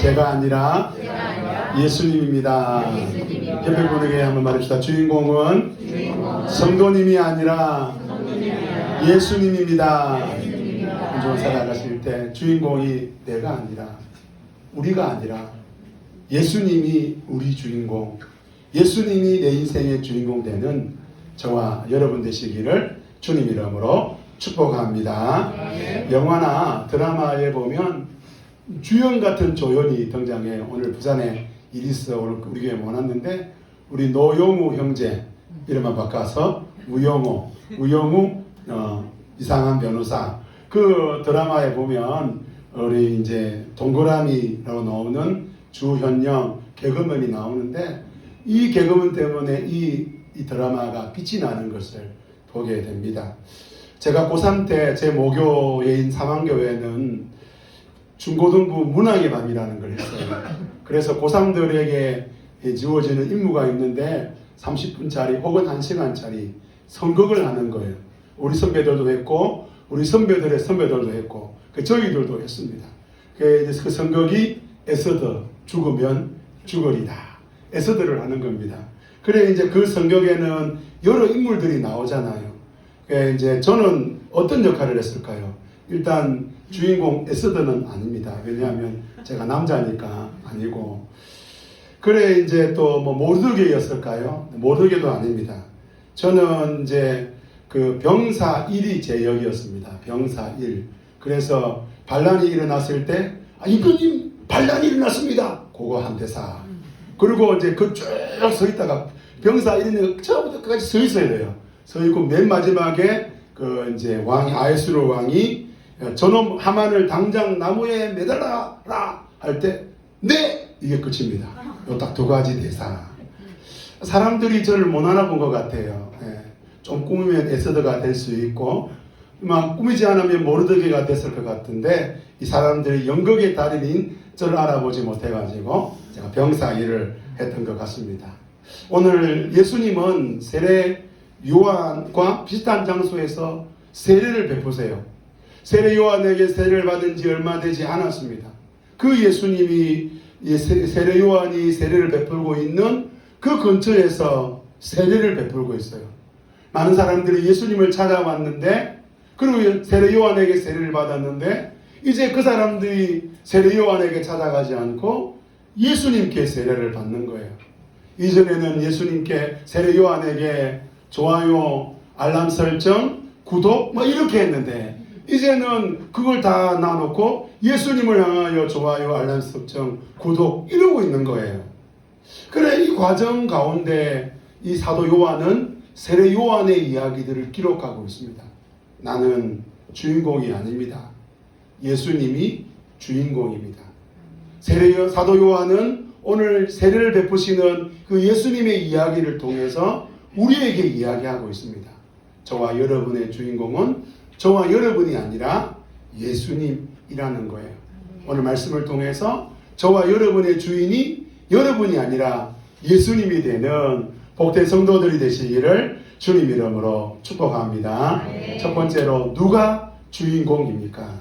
제가 아니라 예수님입니다. 옆에 분에게 한번 말합시다. 주인공은 성도님이 아니라 예수님입니다. 인생을 살아가실 때 주인공이 내가 아니라, 우리가 아니라 예수님이 우리 주인공, 예수님이 내 인생의 주인공 되는 저와 여러분 되시기를 주님 이름으로 축복합니다. 영화나 드라마에 보면 주연 같은 조연이 등장해. 오늘 부산에 일이 있어 오늘 우리 교회에 모았는데, 우리 노영우 형제 이름만 바꿔서 우영우 이상한 변호사, 그 드라마에 보면 우리 이제 동그라미라고 나오는 주현영 개그맨이 나오는데, 이 개그맨 때문에 이 드라마가 빛이 나는 것을 보게 됩니다. 제가 고3 때 제 모교회인 삼안교회는 중고등부 문학의 밤이라는 걸 했어요. 그래서 고3들에게 지워지는 임무가 있는데 30분짜리 혹은 1시간짜리 선곡을 하는 거예요. 우리 선배들도 했고 우리 선배들의 선배들도 했고 저희들도 했습니다. 그 선곡이 에서더 죽으면 죽으리다. 에서더를 하는 겁니다. 그래 이제 그 선곡에는 여러 인물들이 나오잖아요. 이제 저는 어떤 역할을 했을까요? 일단 주인공 에서더는 아닙니다. 왜냐하면 제가 남자니까 아니고. 그래 이제 또 뭐 모르드게였을까요? 모르드게도 아닙니다. 저는 이제 그 병사 1이 제 역이었습니다. 병사 1. 그래서 반란이 일어났을 때 임금님 반란이 일어났습니다. 그거 한 대사. 그리고 이제 그 쭉 서 있다가 병사 1은 처음부터 끝까지 서 있어야 돼요. 서 있고 맨 마지막에 그 이제 왕이 아에스로 왕이 저놈 하만을 당장 나무에 매달아라 할 때 네! 이게 끝입니다. 요 딱 두 가지 대사. 사람들이 저를 못 알아본 것 같아요. 좀 꾸미면 에서더가 될 수 있고 막 꾸미지 않으면 모르드게가 됐을 것 같은데, 이 사람들이 연극의 달인인 저를 알아보지 못해가지고 제가 병사 일을 했던 것 같습니다. 오늘 예수님은 세례 요한과 비슷한 장소에서 세례를 베푸세요. 세례 요한에게 세례를 받은 지 얼마 되지 않았습니다. 그 예수님이 세례 요한이 세례를 베풀고 있는 그 근처에서 세례를 베풀고 있어요. 많은 사람들이 예수님을 찾아왔는데, 그리고 세례 요한에게 세례를 받았는데, 이제 그 사람들이 세례 요한에게 찾아가지 않고 예수님께 세례를 받는 거예요. 이전에는 예수님께 세례 요한에게 좋아요, 알람 설정, 구독 뭐 이렇게 했는데, 이제는 그걸 다 놔놓고 예수님을 향하여 좋아요, 알람 설정, 구독 이러고 있는 거예요. 그래 이 과정 가운데 이 사도 요한은 세례 요한의 이야기들을 기록하고 있습니다. 나는 주인공이 아닙니다. 예수님이 주인공입니다. 사도 요한은 오늘 세례를 베푸시는 그 예수님의 이야기를 통해서 우리에게 이야기하고 있습니다. 저와 여러분의 주인공은 저와 여러분이 아니라 예수님이라는 거예요. 오늘 말씀을 통해서 저와 여러분의 주인이 여러분이 아니라 예수님이 되는 복된 성도들이 되시기를 주님 이름으로 축복합니다. 첫 번째로 누가 주인공입니까?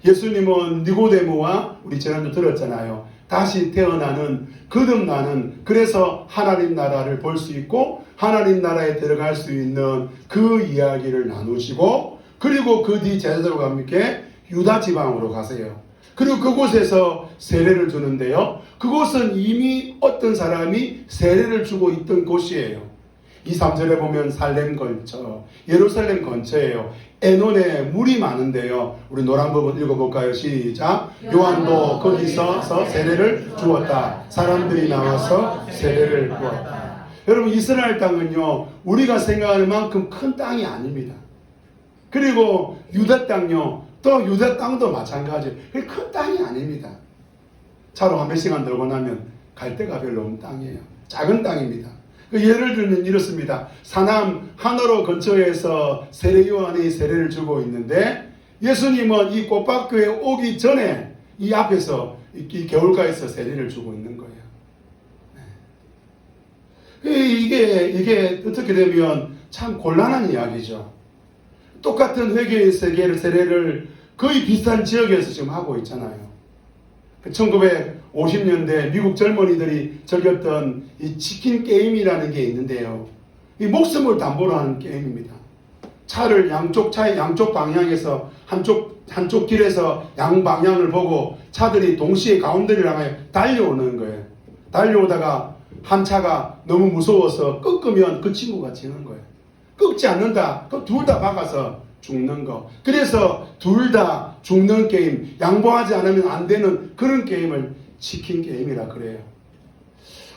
예수님은 니고데모와 우리 지난주 들었잖아요. 다시 태어나는, 거듭나는, 그래서 하나님 나라를 볼 수 있고 하나님 나라에 들어갈 수 있는 그 이야기를 나누시고, 그리고 그 뒤 제자들과 함께 유다 지방으로 가세요. 그리고 그곳에서 세례를 주는데요, 그곳은 이미 어떤 사람이 세례를 주고 있던 곳이에요. 2, 3절에 보면 살렘 근처, 예루살렘 근처예요. 에논에 물이 많은데요. 우리 노란 부분 읽어볼까요? 시작. 요한도 거기서 세례를 주었다. 사람들이 나와서 세례를 주었다. 여러분, 이스라엘 땅은요, 우리가 생각하는 만큼 큰 땅이 아닙니다. 그리고 유다 땅요, 또 유다 땅도 마찬가지예요. 큰 땅이 아닙니다. 차로 한 몇 시간 들고 나면 갈 데가 별로 없는 땅이에요. 작은 땅입니다. 예를 들면 이렇습니다. 사남 하너로 근처에서 세례 요한이 세례를 주고 있는데, 예수님은 이 꽃밭교에 오기 전에 이 앞에서 이 겨울가에서 세례를 주고 있는 거예요. 이게 어떻게 되면 참 곤란한 이야기죠. 똑같은 회개의 세례를 거의 비슷한 지역에서 지금 하고 있잖아요. 1950년대 미국 젊은이들이 즐겼던 이 치킨 게임이라는 게 있는데요. 이 목숨을 담보로 하는 게임입니다. 차를 차의 양쪽 방향에서 한쪽 길에서 양방향을 보고 차들이 동시에 가운데를 향해 달려오는 거예요. 달려오다가 한 차가 너무 무서워서 꺾으면 그 친구가 지는 거예요. 꺾지 않는다. 그럼 둘 다 박아서 죽는 거. 그래서 둘 다 죽는 게임, 양보하지 않으면 안 되는 그런 게임을 치킨 게임이라 그래요.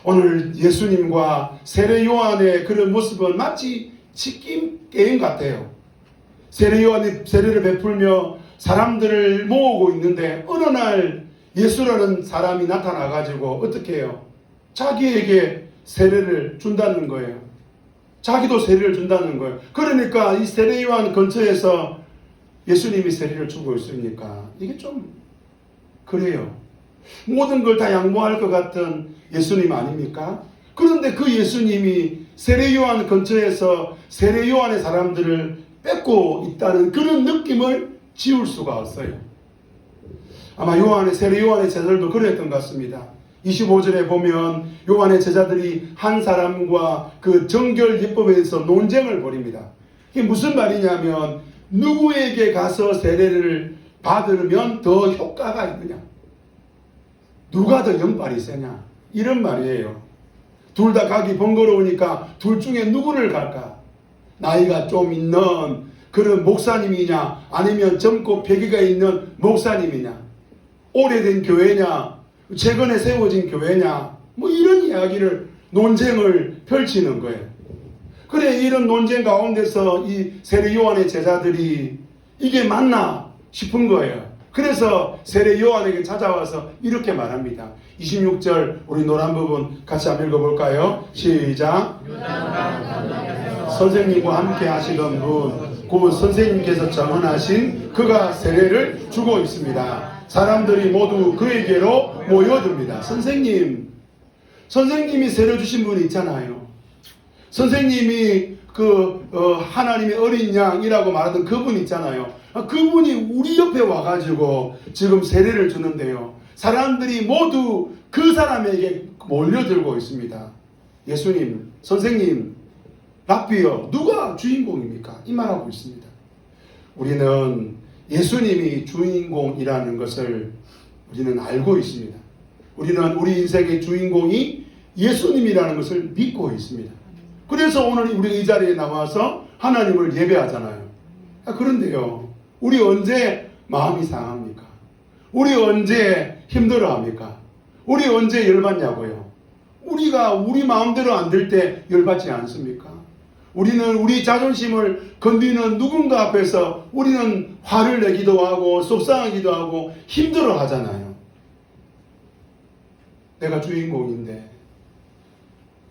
오늘 예수님과 세례 요한의 그런 모습은 마치 치킨 게임 같아요. 세례 요한이 세례를 베풀며 사람들을 모으고 있는데 어느 날 예수라는 사람이 나타나가지고 어떻게 해요? 자기에게 세례를 준다는 거예요. 자기도 세례를 준다는 거예요. 그러니까 이 세례 요한 근처에서 예수님이 세례를 주고 있으니까 이게 좀 그래요. 모든 걸 다 양보할 것 같은 예수님 아닙니까? 그런데 그 예수님이 세례 요한 근처에서 세례 요한의 사람들을 뺏고 있다는 그런 느낌을 지울 수가 없어요. 아마 세례 요한의 제자들도 그랬던 것 같습니다. 25절에 보면 요한의 제자들이 한 사람과 그 정결 예법에서 논쟁을 벌입니다. 이게 무슨 말이냐면 누구에게 가서 세례를 받으면 더 효과가 있느냐, 누가 더 영빨이 세냐, 이런 말이에요. 둘 다 가기 번거로우니까 둘 중에 누구를 갈까? 나이가 좀 있는 그런 목사님이냐, 아니면 젊고 패기가 있는 목사님이냐, 오래된 교회냐, 최근에 세워진 교회냐, 뭐 이런 이야기를 논쟁을 펼치는 거예요. 그래, 이런 논쟁 가운데서 이 세례 요한의 제자들이 이게 맞나 싶은 거예요. 그래서 세례 요한에게 찾아와서 이렇게 말합니다. 26절 우리 노란 부분 같이 한번 읽어볼까요? 시작. 선생님과 함께 하시던 분, 곧 선생님께서 정언하신 그가 세례를 주고 있습니다. 사람들이 모두 그에게로 모여듭니다. 선생님이 세례 주신 분이 있잖아요. 선생님이 하나님의 어린 양이라고 말하던 그분 있잖아요. 그분이 우리 옆에 와가지고 지금 세례를 주는데요. 사람들이 모두 그 사람에게 몰려들고 있습니다. 예수님, 선생님, 랍비여, 누가 주인공입니까? 이 말하고 있습니다. 우리는 예수님이 주인공이라는 것을 우리는 알고 있습니다. 우리는 우리 인생의 주인공이 예수님이라는 것을 믿고 있습니다. 그래서 오늘 우리 이 자리에 나와서 하나님을 예배하잖아요. 그런데요, 우리 언제 마음이 상합니까? 우리 언제 힘들어합니까? 우리 언제 열받냐고요? 우리가 우리 마음대로 안 될 때 열받지 않습니까? 우리는 우리 자존심을 건드리는 누군가 앞에서 우리는 화를 내기도 하고 속상하기도 하고 힘들어 하잖아요. 내가 주인공인데,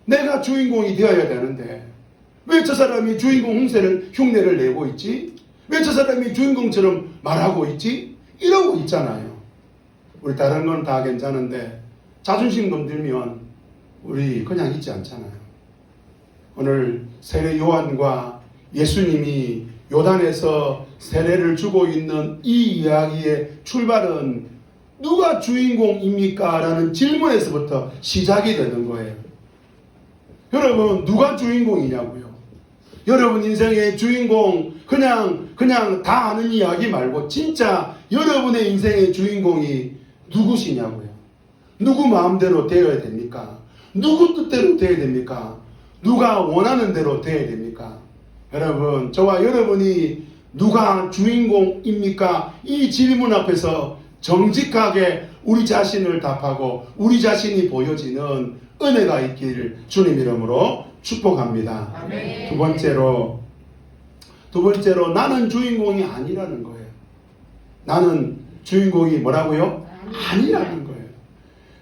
내가 주인공이 되어야 되는데 왜 저 사람이 주인공 흉내를 내고 있지? 왜 저 사람이 주인공처럼 말하고 있지? 이러고 있잖아요. 우리 다른 건 다 괜찮은데 자존심 건들면 우리 그냥 있지 않잖아요. 오늘 세례 요한과 예수님이 요단에서 세례를 주고 있는 이 이야기의 출발은 누가 주인공입니까? 라는 질문에서부터 시작이 되는 거예요. 여러분, 누가 주인공이냐고요? 여러분 인생의 주인공 그냥 다 아는 이야기 말고 진짜 여러분의 인생의 주인공이 누구시냐고요? 누구 마음대로 되어야 됩니까? 누구 뜻대로 되어야 됩니까? 누가 원하는 대로 되어야 됩니까? 여러분, 저와 여러분이 누가 주인공입니까? 이 질문 앞에서 정직하게 우리 자신을 답하고 우리 자신이 보여지는 은혜가 있기를 주님 이름으로 축복합니다. 아멘. 두 번째로 나는 주인공이 아니라는 거예요. 나는 주인공이 뭐라고요? 아니라는 거예요.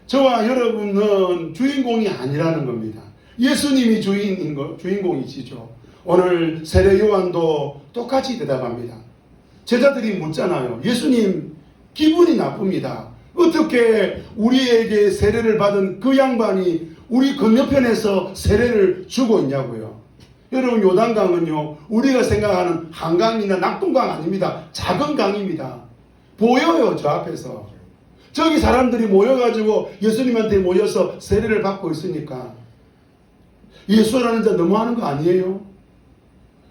저와 여러분은 주인공이 아니라는 겁니다. 예수님이 주인공이시죠. 오늘 세례 요한도 똑같이 대답합니다. 제자들이 묻잖아요. 예수님, 기분이 나쁩니다. 어떻게 우리에게 세례를 받은 그 양반이 우리 건너편에서 세례를 주고 있냐고요. 여러분, 요단강은요, 우리가 생각하는 한강이나 낙동강 아닙니다. 작은 강입니다. 보여요, 저 앞에서. 저기 사람들이 모여가지고 예수님한테 모여서 세례를 받고 있으니까 예수라는 자 너무하는 거 아니에요?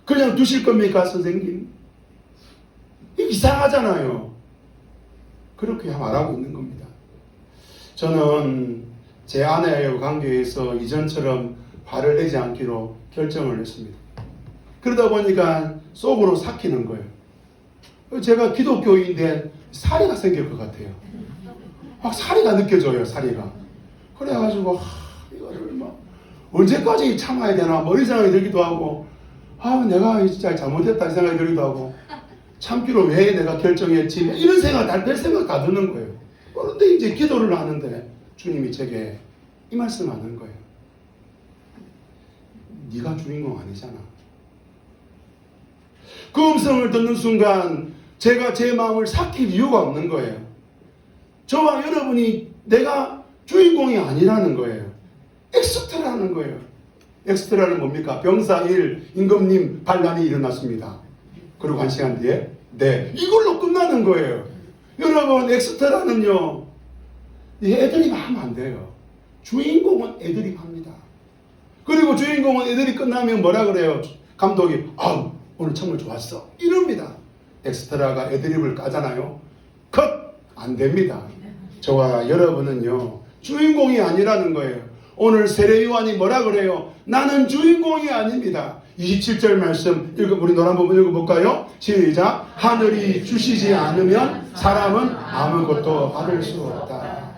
그냥 두실 겁니까, 선생님? 이상하잖아요. 그렇게 말하고 있는 겁니다. 저는 제 아내의 관계에서 이전처럼 화를 내지 않기로 결정을 했습니다. 그러다 보니까 속으로 삭히는 거예요. 제가 기독교인인데 사리가 생길 것 같아요. 막 사리가 느껴져요, 사리가. 그래가지고 이거를 막 언제까지 참아야 되나 뭐 이런 생각이 들기도 하고, 내가 진짜 잘못했다 이 생각이 들기도 하고, 참기로 왜 내가 결정했지 이런 생각, 별 생각 다 드는 거예요. 그런데 이제 기도를 하는데 주님이 제게 이 말씀하는 거예요. 네가 주인공 아니잖아. 그 음성을 듣는 순간 제가 제 마음을 삭힐 이유가 없는 거예요. 저와 여러분이 내가 주인공이 아니라는 거예요. 엑스트라는 거예요. 엑스트라는 뭡니까? 병사 1 임금님 반란이 일어났습니다. 그리고 1시간 뒤에 네, 이걸로 끝나는 거예요. 여러분, 엑스트라는요, 애드립 하면 안 돼요. 주인공은 애드립 합니다. 그리고 주인공은 애드립 끝나면 뭐라 그래요? 감독이 오늘 정말 좋았어 이럽니다. 엑스트라가 애드립을 까잖아요. 컷! 안 됩니다. 저와 여러분은요, 주인공이 아니라는 거예요. 오늘 세례요한이 뭐라 그래요? 나는 주인공이 아닙니다. 27절 말씀 우리 노래 한번 읽어볼까요? 시작. 하늘이 주시지 않으면 사람은 아무것도 받을 수 없다.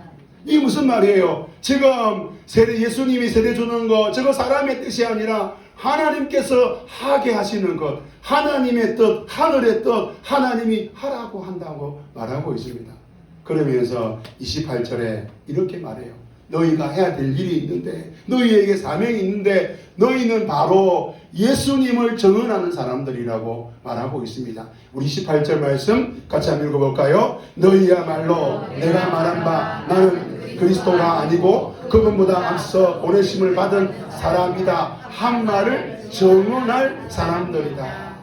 이게 무슨 말이에요? 지금 예수님이 세례 주는 거 저거 사람의 뜻이 아니라 하나님께서 하게 하시는 것, 하나님의 뜻, 하늘의 뜻, 하나님이 하라고 한다고 말하고 있습니다. 그러면서 28절에 이렇게 말해요. 너희가 해야 될 일이 있는데, 너희에게 사명이 있는데, 너희는 바로 예수님을 정언하는 사람들이라고 말하고 있습니다. 우리 28절 말씀 같이 한번 읽어볼까요? 너희야말로 내가 말한 바 나는 그리스도가 아니고 그분보다 앞서 보내심을 받은 사람이다 한 말을 정언할 사람들이다.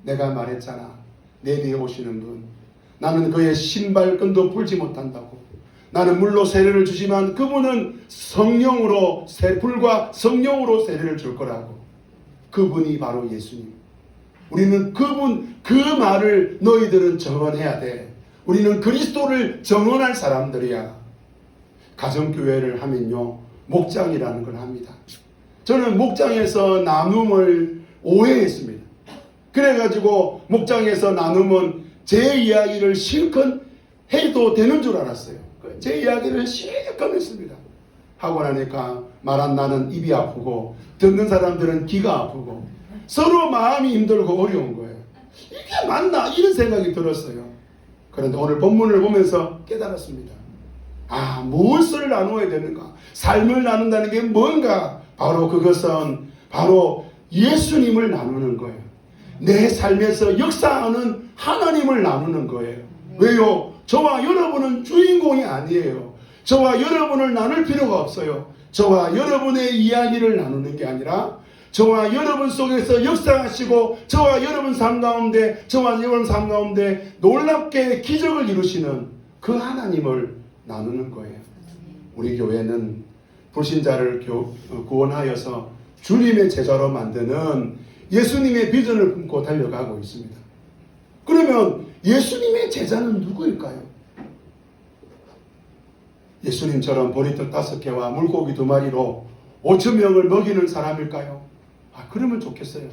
내가 말했잖아. 내 뒤에 오시는 분, 나는 그의 신발끈도 풀지 못한다고. 나는 물로 세례를 주지만 그분은 성령으로, 불과 성령으로 세례를 줄 거라고. 그분이 바로 예수님. 우리는 그 말을 너희들은 정언해야 돼. 우리는 그리스도를 정언할 사람들이야. 가정교회를 하면요, 목장이라는 걸 합니다. 저는 목장에서 나눔을 오해했습니다. 그래가지고 목장에서 나누면 제 이야기를 실컷 해도 되는 줄 알았어요. 제 이야기를 실컷 했습니다. 하고 나니까 말한 나는 입이 아프고 듣는 사람들은 귀가 아프고 서로 마음이 힘들고 어려운 거예요. 이게 맞나? 이런 생각이 들었어요. 그런데 오늘 본문을 보면서 깨달았습니다. 무엇을 나누어야 되는가? 삶을 나눈다는 게 뭔가? 바로 그것은 바로 예수님을 나누는 거예요. 내 삶에서 역사하는 하나님을 나누는 거예요. 왜요? 저와 여러분은 주인공이 아니에요. 저와 여러분을 나눌 필요가 없어요. 저와 여러분의 이야기를 나누는 게 아니라 저와 여러분 속에서 역사하시고 저와 여러분 삶 가운데, 저와 여러분 삶 가운데 놀랍게 기적을 이루시는 그 하나님을 나누는 거예요. 우리 교회는 불신자를 구원하여서 주님의 제자로 만드는 예수님의 비전을 품고 달려가고 있습니다. 그러면 예수님의 제자는 누구일까요? 예수님처럼 보리떡 5개와 물고기 2마리로 5,000명을 먹이는 사람일까요? 그러면 좋겠어요.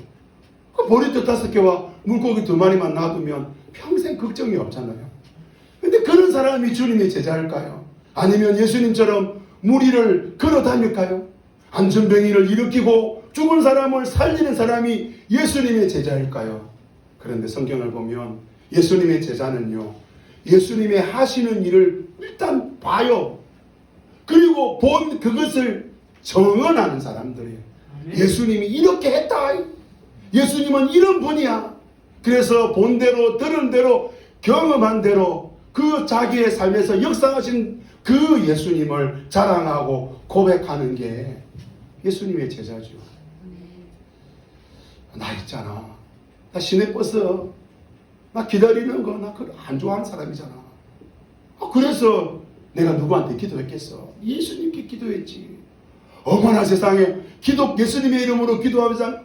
그 보리떡 5개와 물고기 2마리만 놔두면 평생 걱정이 없잖아요. 근데 그런 사람이 주님의 제자일까요? 아니면 예수님처럼 무리를 걸어 다닐까요? 안전병이를 일으키고 죽은 사람을 살리는 사람이 예수님의 제자일까요? 그런데 성경을 보면 예수님의 제자는요, 예수님의 하시는 일을 일단 봐요. 그리고 본 그것을 정언하는 사람들이에요. 예수님이 이렇게 했다. 예수님은 이런 분이야. 그래서 본 대로, 들은 대로, 경험한 대로 그 자기의 삶에서 역사하신 그 예수님을 자랑하고 고백하는 게 예수님의 제자죠. 나 있잖아. 나 시내버스 나 기다리는 거 나 그거 안 좋아하는 사람이잖아. 그래서 내가 누구한테 기도했겠어? 예수님께 기도했지. 어머나 세상에 예수님의 이름으로 기도합니다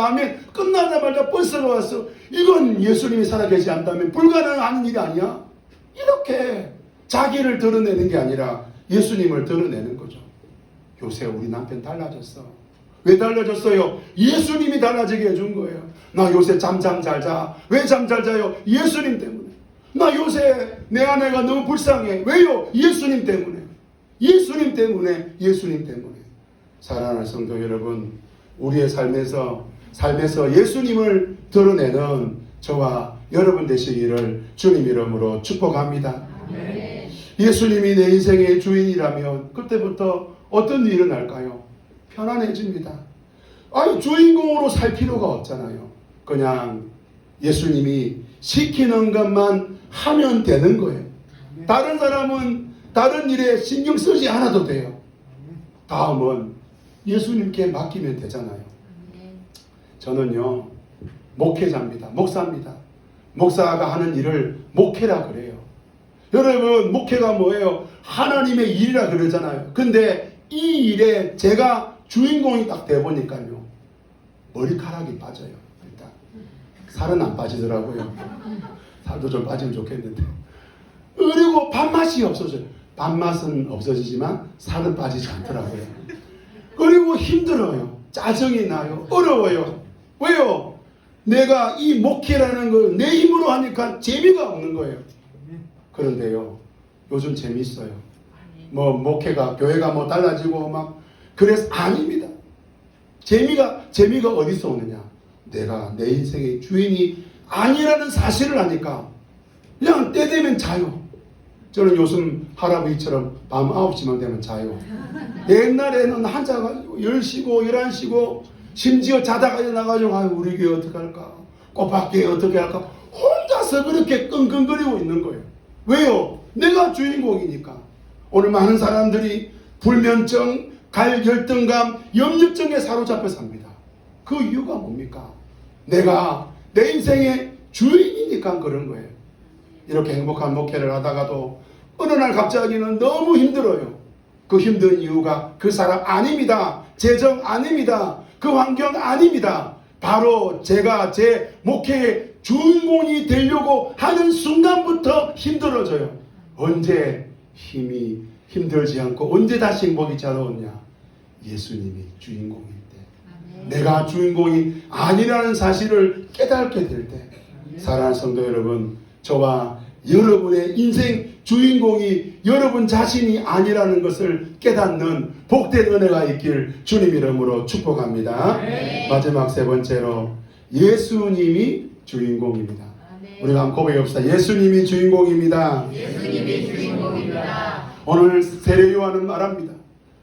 하면 끝나자마자 버스가 왔어. 이건 예수님이 살아계시 않다면 불가능한 일이 아니야. 이렇게 자기를 드러내는 게 아니라 예수님을 드러내는 거죠. 요새 우리 남편 달라졌어. 왜 달라졌어요? 예수님이 달라지게 해준 거예요. 나 요새 잠 잘 자. 왜 잠 잘 자요? 예수님 때문에. 나 요새 내 아내가 너무 불쌍해. 왜요? 예수님 때문에. 예수님 때문에. 예수님 때문에. 사랑하는 성도 여러분, 우리의 삶에서 예수님을 드러내는 저와 여러분 되시기를 주님 이름으로 축복합니다. 예수님이 내 인생의 주인이라면 그때부터 어떤 일이 일어날까요? 편안해집니다. 아니, 주인공으로 살 필요가 없잖아요. 그냥 예수님이 시키는 것만 하면 되는 거예요. 다른 사람은 다른 일에 신경 쓰지 않아도 돼요. 다음은 예수님께 맡기면 되잖아요. 저는요, 목회자입니다. 목사입니다. 목사가 하는 일을 목회라 그래요. 여러분, 목회가 뭐예요? 하나님의 일이라 그러잖아요. 근데 이 일에 제가 주인공이 딱 돼보니까요, 머리카락이 빠져요. 일단 살은 안 빠지더라고요. 살도 좀 빠지면 좋겠는데. 그리고 밥맛이 없어져요. 밥맛은 없어지지만 살은 빠지지 않더라고요. 그리고 힘들어요. 짜증이 나요. 어려워요. 왜요? 내가 이 목회라는 걸 내 힘으로 하니까 재미가 없는 거예요. 그런데요, 요즘 재미있어요. 목회가, 교회가 달라지고 그래서 아닙니다. 재미가 어디서 오느냐? 내가 내 인생의 주인이 아니라는 사실을 아니까 그냥 때 되면 자요. 저는 요즘 할아버지처럼 밤 9시만 되면 자요. 옛날에는 앉아가지고 10시고 11시고 심지어 자다가 일어나가지고 우리 교회 어떻게 할까? 꽃밭교회 어떻게 할까? 혼자서 그렇게 끙끙거리고 있는 거예요. 왜요? 내가 주인공이니까. 오늘 많은 사람들이 불면증, 갈열등감, 염려증에 사로잡혀 삽니다. 그 이유가 뭡니까? 내가 내 인생의 주인이니까 그런 거예요. 이렇게 행복한 목회를 하다가도 어느 날 갑자기는 너무 힘들어요. 그 힘든 이유가 그 사람 아닙니다. 재정 아닙니다. 그 환경 아닙니다. 바로 제가 제 목회의 주인공이 되려고 하는 순간부터 힘들어져요. 언제 힘이 힘들지 않고 언제 다시 행복이 찾아오냐? 예수님이 주인공일 때. 내가 주인공이 아니라는 사실을 깨닫게 될 때. 사랑하는 성도 여러분, 저와 여러분의 인생 주인공이 여러분 자신이 아니라는 것을 깨닫는 복된 은혜가 있길 주님 이름으로 축복합니다. 마지막 세 번째로 예수님이 주인공입니다. 우리가 한번 고백합시다. 예수님이 주인공입니다. 예수님이 주인공입니다. 오늘 세례 요한은 말합니다.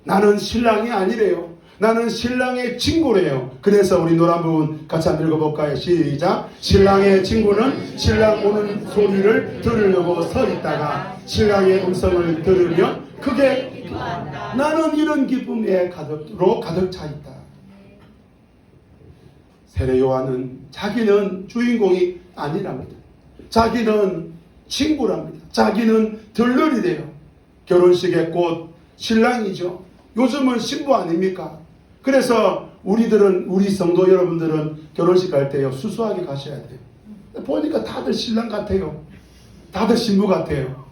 나는 신랑이 아니래요. 나는 신랑의 친구래요. 그래서 우리 노래 한 부분 같이 한번 읽어볼까요? 시작. 신랑의 친구는 신랑 오는 소리를 들으려고 서 있다가 신랑의 음성을 들으며 크게 기뻐한다. 나는 이런 기쁨에 가득 차 있다. 세례 요한은 자기는 주인공이 아니랍니다. 자기는 친구랍니다. 자기는 들러리래요. 결혼식의 꽃 신랑이죠. 요즘은 신부 아닙니까? 그래서 우리 성도 여러분들은 결혼식 갈 때요, 수수하게 가셔야 돼요. 보니까 다들 신랑 같아요. 다들 신부 같아요.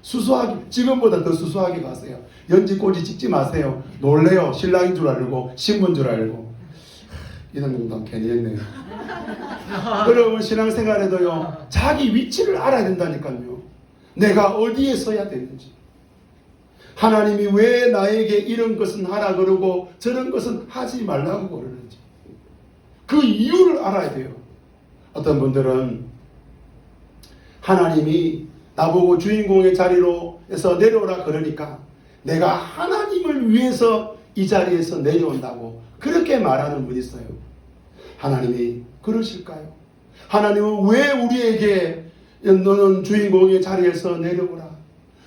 수수하게, 지금보다 더 수수하게 가세요. 연지꼬지 찍지 마세요. 놀래요. 신랑인 줄 알고 신부인 줄 알고. 이런 농담 괜히 했네요. 여러분, 신앙생활에도요, 자기 위치를 알아야 된다니까요. 내가 어디에 서야 되는지, 하나님이 왜 나에게 이런 것은 하라 그러고 저런 것은 하지 말라고 그러는지 그 이유를 알아야 돼요. 어떤 분들은 하나님이 나보고 주인공의 자리로에서 내려오라 그러니까 내가 하나님을 위해서 이 자리에서 내려온다고 그렇게 말하는 분이 있어요. 하나님이 그러실까요? 하나님은 왜 우리에게 너는 주인공의 자리에서 내려오라,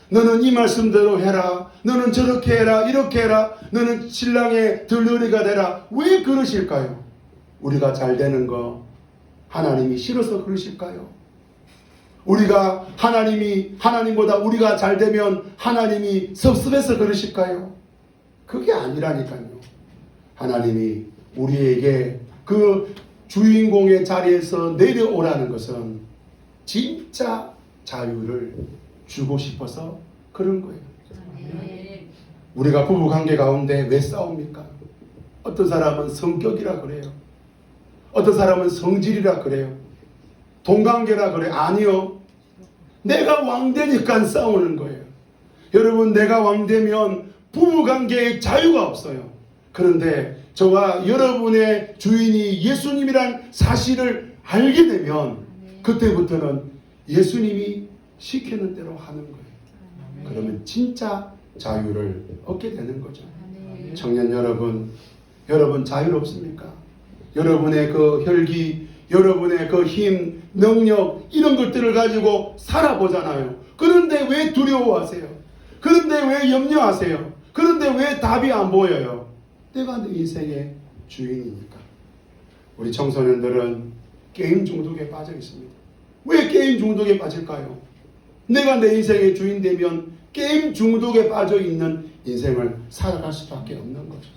너는 이 말씀대로 해라, 너는 저렇게 해라, 이렇게 해라, 너는 신랑의 들러리가 되라, 왜 그러실까요? 우리가 잘 되는 거 하나님이 싫어서 그러실까요? 우리가 하나님보다 우리가 잘 되면 하나님이 섭섭해서 그러실까요? 그게 아니라니까요. 하나님이 우리에게 그 주인공의 자리에서 내려오라는 것은 진짜 자유를 주고 싶어서 그런 거예요. 우리가 부부관계 가운데 왜 싸웁니까? 어떤 사람은 성격이라 그래요. 어떤 사람은 성질이라 그래요. 동관계라 그래요. 아니요. 내가 왕되니까 싸우는 거예요. 여러분, 내가 왕되면 부부관계에 자유가 없어요. 그런데 저와 여러분의 주인이 예수님이란 사실을 알게 되면 그때부터는 예수님이 시키는 대로 하는 거예요. 그러면 진짜 자유를 얻게 되는 거죠. 청년 여러분, 여러분 자유롭습니까? 여러분의 그 혈기, 여러분의 그 힘, 능력 이런 것들을 가지고 살아보잖아요. 그런데 왜 두려워하세요? 그런데 왜 염려하세요? 그런데 왜 답이 안 보여요? 내가 내 인생의 주인이니까. 우리 청소년들은 게임 중독에 빠져 있습니다. 왜 게임 중독에 빠질까요? 내가 내 인생의 주인 되면 게임 중독에 빠져 있는 인생을 살아갈 수밖에 없는 거죠.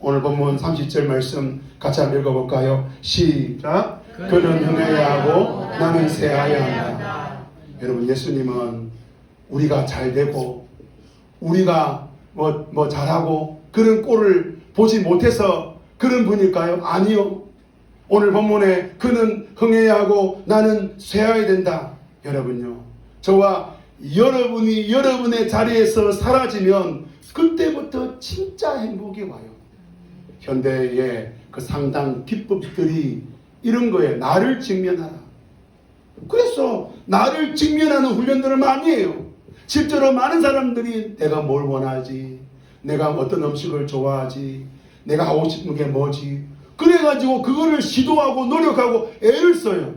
오늘 본문 30절 말씀 같이 한번 읽어볼까요? 시작. 그는 흥해야 하고 나는 쇠하여야 한다. 여러분, 예수님은 우리가 잘 되고 우리가 뭐 잘하고 그런 꼴을 보지 못해서 그런 분일까요? 아니요. 오늘 본문에 그는 흥해야 하고 나는 쇠하여야 된다. 여러분요, 저와 여러분이 여러분의 자리에서 사라지면 그때부터 진짜 행복이 와요. 현대의 그 상당 기법들이 이런 거예요. 나를 직면하라. 그래서 나를 직면하는 훈련들을 많이 해요. 실제로 많은 사람들이 내가 뭘 원하지, 내가 어떤 음식을 좋아하지, 내가 하고 싶은 게 뭐지, 그래가지고 그거를 시도하고 노력하고 애를 써요.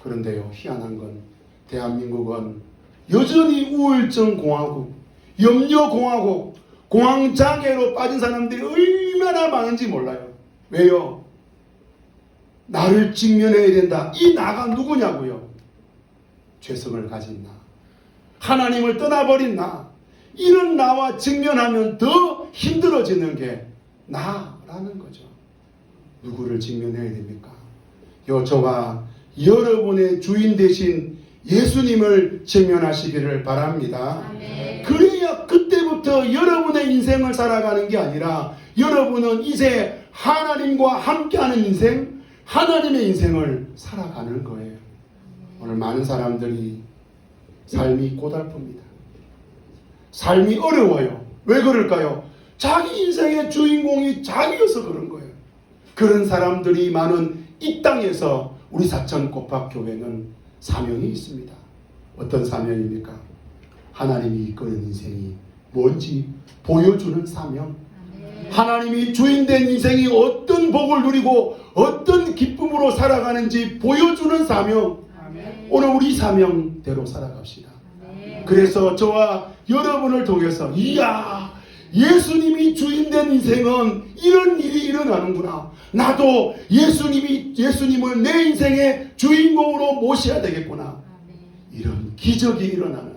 그런데요, 희한한 건 대한민국은 여전히 우울증 공화국, 염려 공화국, 공황장애로 빠진 사람들이 얼마나 많은지 몰라요. 왜요? 나를 직면해야 된다. 이 나가 누구냐고요? 죄성을 가진 나, 하나님을 떠나버린 나, 이런 나와 직면하면 더 힘들어지는 게 나라는 거죠. 누구를 직면해야 됩니까? 저와 여러분의 주인 되신 예수님을 직면하시기를 바랍니다. 아멘. 그래야 그때부터 여러분의 인생을 살아가는 게 아니라 여러분은 이제 하나님과 함께하는 인생, 하나님의 인생을 살아가는 거예요. 오늘 많은 사람들이 삶이 고달픕니다. 삶이 어려워요. 왜 그럴까요? 자기 인생의 주인공이 자기여서 그런 거예요. 그런 사람들이 많은 이 땅에서 우리 사천 고팍교회는 사명이 있습니다. 어떤 사명입니까? 하나님이 이끄는 인생이 뭔지 보여주는 사명. 하나님이 주인된 인생이 어떤 복을 누리고 어떤 기쁨으로 살아가는지 보여주는 사명. 오늘 우리 사명대로 살아갑시다. 그래서 저와 여러분을 통해서 이야, 예수님이 주인된 인생은 이런 일이 일어나는구나. 나도 예수님을 내 인생의 주인공으로 모셔야 되겠구나. 이런 기적이 일어나는,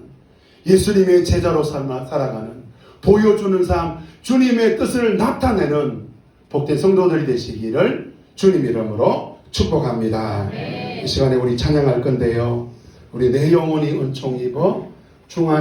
예수님의 제자로 살아가는, 보여주는 삶, 주님의 뜻을 나타내는 복된 성도들이 되시기를 주님 이름으로 축복합니다. 이 시간에 우리 찬양할 건데요, 우리 내 영혼이 은총 입어 중한